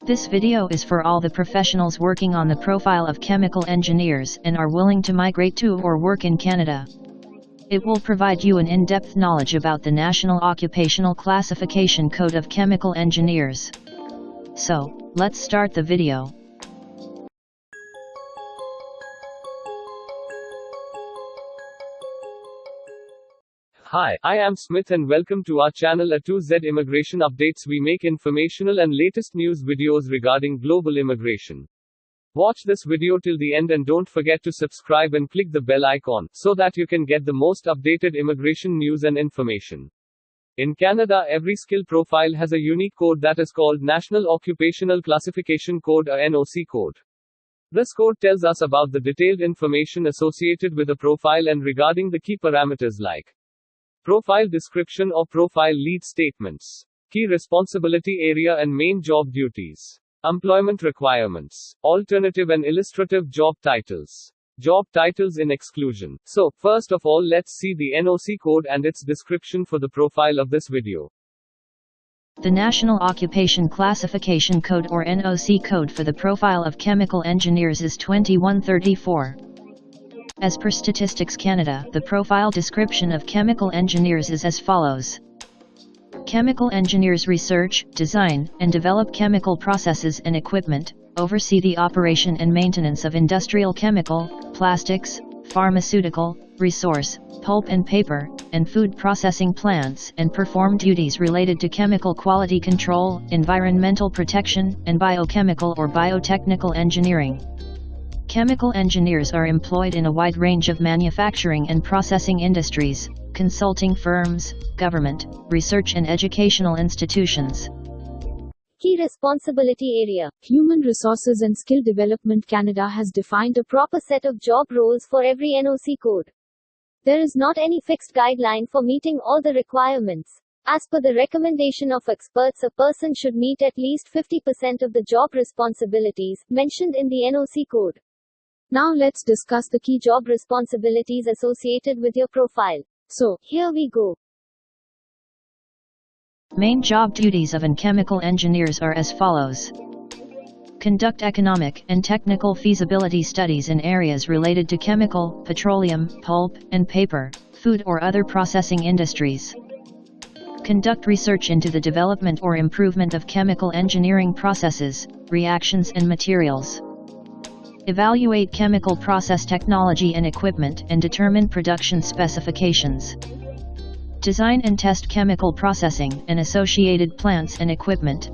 This video is for all the professionals working on the profile of chemical engineers and are willing to migrate to or work in Canada. It will provide you an in-depth knowledge about the National Occupational Classification Code of Chemical Engineers. So, let's start the video. Hi, I am Smith and welcome to our channel A2Z Immigration Updates. We make informational and latest news videos regarding global immigration. Watch this video till the end and don't forget to subscribe and click the bell icon, so that you can get the most updated immigration news and information. In Canada, every skill profile has a unique code that is called National Occupational Classification Code or NOC Code. This code tells us about the detailed information associated with a profile and regarding the key parameters like profile description or profile lead statements, key responsibility area and main job duties, employment requirements, alternative and illustrative job titles in exclusion. So, first of all, let's see the NOC code and its description for the profile of this video. The National Occupation Classification Code or NOC code for the profile of chemical engineers is 2134. As per Statistics Canada, the profile description of chemical engineers is as follows. Chemical engineers research, design, and develop chemical processes and equipment, oversee the operation and maintenance of industrial chemical, plastics, pharmaceutical, resource, pulp and paper, and food processing plants, and perform duties related to chemical quality control, environmental protection, and biochemical or biotechnical engineering. Chemical engineers are employed in a wide range of manufacturing and processing industries, consulting firms, government, research and educational institutions. Key responsibility area. Human Resources and Skill Development Canada has defined a proper set of job roles for every NOC code. There is not any fixed guideline for meeting all the requirements. As per the recommendation of experts, a person should meet at least 50% of the job responsibilities mentioned in the NOC code. Now let's discuss the key job responsibilities associated with your profile. So, here we go. Main job duties of an chemical engineers are as follows. Conduct economic and technical feasibility studies in areas related to chemical, petroleum, pulp, and paper, food or other processing industries. Conduct research into the development or improvement of chemical engineering processes, reactions and materials. Evaluate chemical process technology and equipment and determine production specifications. Design and test chemical processing and associated plants and equipment.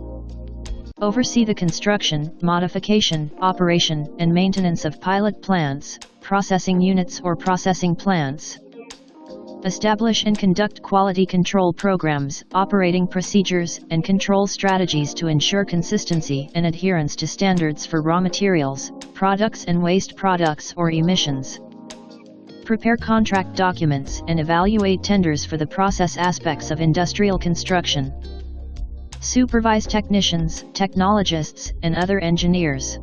Oversee the construction, modification, operation, and maintenance of pilot plants, processing units or processing plants. Establish and conduct quality control programs, operating procedures, and control strategies to ensure consistency and adherence to standards for raw materials, products and waste products or emissions. Prepare contract documents and evaluate tenders for the process aspects of industrial construction. Supervise technicians, technologists, and other engineers.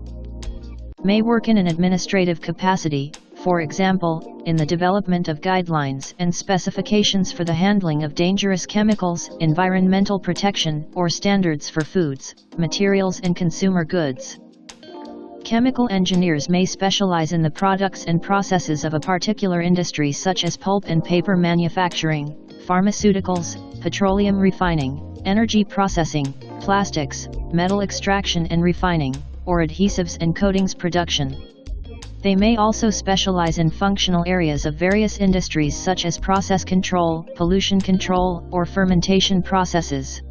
May work in an administrative capacity, for example, in the development of guidelines and specifications for the handling of dangerous chemicals, environmental protection, or standards for foods, materials and consumer goods. Chemical engineers may specialize in the products and processes of a particular industry such as pulp and paper manufacturing, pharmaceuticals, petroleum refining, energy processing, plastics, metal extraction and refining, or adhesives and coatings production. They may also specialize in functional areas of various industries such as process control, pollution control, or fermentation processes.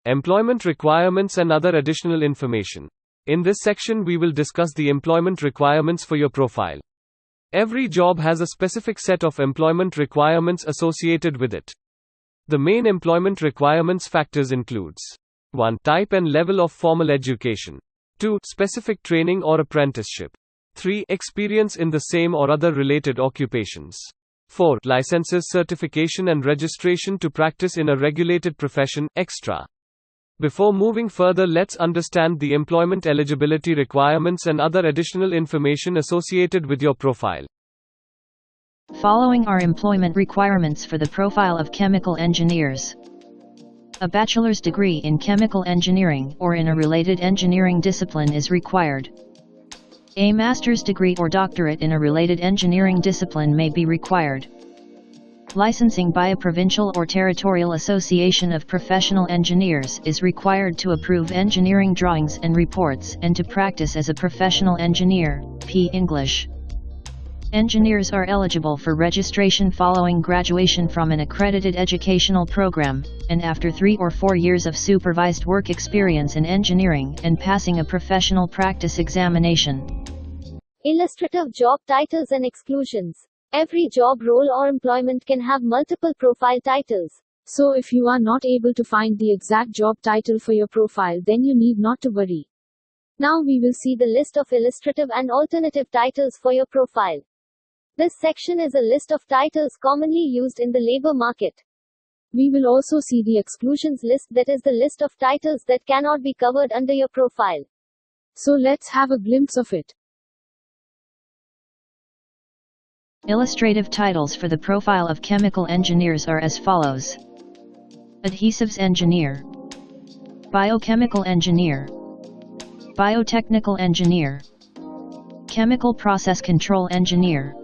Employment requirements and other additional information. In this section we will discuss the employment requirements for your profile. Every job has a specific set of employment requirements associated with it. The main employment requirements factors includes 1. Type and level of formal education. 2. Specific training or apprenticeship. 3. Experience in the same or other related occupations. 4. Licenses, certification and registration to practice in a regulated profession, extra. Before moving further, let's understand the employment eligibility requirements and other additional information associated with your profile. Following are employment requirements for the profile of chemical engineers. A bachelor's degree in chemical engineering or in a related engineering discipline is required. A master's degree or doctorate in a related engineering discipline may be required. Licensing by a provincial or territorial association of professional engineers is required to approve engineering drawings and reports and to practice as a professional engineer, P. English. Engineers are eligible for registration following graduation from an accredited educational program, and after 3 or 4 years of supervised work experience in engineering and passing a professional practice examination. Illustrative job titles and exclusions. Every job role or employment can have multiple profile titles. So if you are not able to find the exact job title for your profile, then you need not to worry. Now we will see the list of illustrative and alternative titles for your profile. This section is a list of titles commonly used in the labor market. We will also see the exclusions list, that is the list of titles that cannot be covered under your profile. So let's have a glimpse of it. Illustrative titles for the profile of chemical engineers are as follows: Adhesives Engineer, Biochemical Engineer, Biotechnical Engineer, Chemical Process Control Engineer.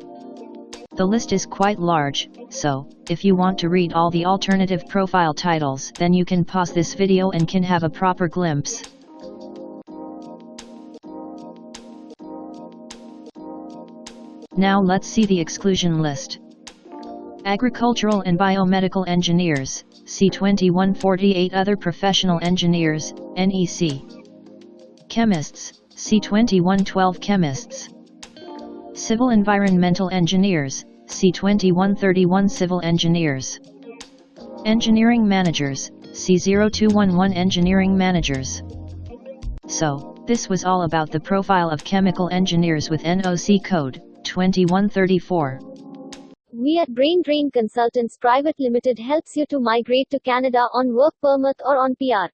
The list is quite large, so, if you want to read all the alternative profile titles, then you can pause this video and can have a proper glimpse. Now let's see the exclusion list. Agricultural and Biomedical Engineers, C2148. Other Professional Engineers, NEC. Chemists, C2112. Chemists. Civil Environmental Engineers, C2131. Civil Engineers. Engineering Managers, C0211. Engineering Managers. So, this was all about the profile of chemical engineers with NOC Code 2134. We at Brain Drain Consultants Private Limited helps you to migrate to Canada on work permit or on PR.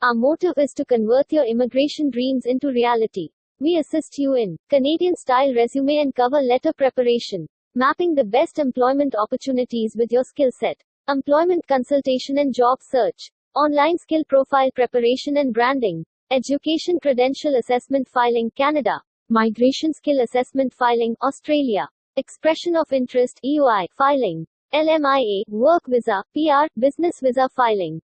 Our motive is to convert your immigration dreams into reality. We assist you in Canadian-style resume and cover letter preparation, mapping the best employment opportunities with your skill set, employment consultation and job search, online skill profile preparation and branding, education credential assessment filing Canada, migration skill assessment filing Australia, expression of interest EOI filing, LMIA, work visa, PR, business visa filing.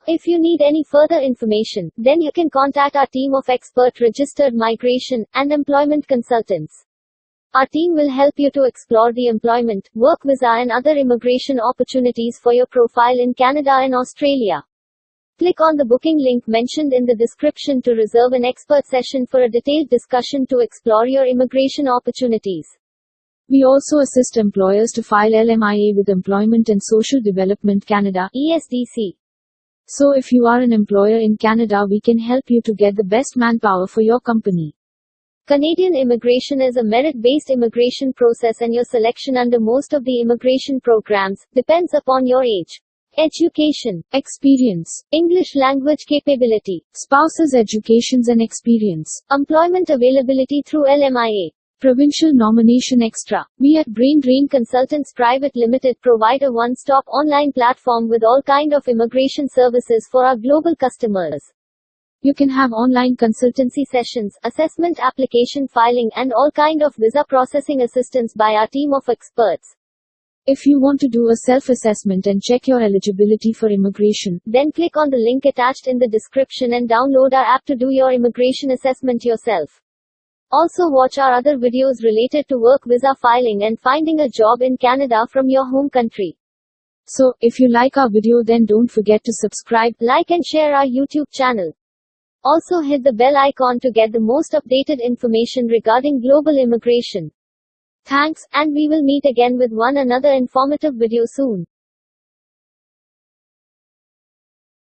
If you need any further information, then you can contact our team of expert registered migration and employment consultants. Our team will help you to explore the employment, work visa and other immigration opportunities for your profile in Canada and Australia. Click on the booking link mentioned in the description to reserve an expert session for a detailed discussion to explore your immigration opportunities. We also assist employers to file LMIA with Employment and Social Development Canada (ESDC). So if you are an employer in Canada, we can help you to get the best manpower for your company. Canadian immigration is a merit-based immigration process, and your selection under most of the immigration programs depends upon your age, education, experience, English language capability, spouse's educations and experience, employment availability through LMIA, provincial nomination extra. We at Brain Drain Consultants Private Limited provide a one-stop online platform with all kind of immigration services for our global customers. You can have online consultancy sessions, assessment application filing and all kind of visa processing assistance by our team of experts. If you want to do a self-assessment and check your eligibility for immigration, then click on the link attached in the description and download our app to do your immigration assessment yourself. Also watch our other videos related to work visa filing and finding a job in Canada from your home country. So, if you like our video, then don't forget to subscribe, like and share our YouTube channel. Also hit the bell icon to get the most updated information regarding global immigration. Thanks, and we will meet again with another informative video soon.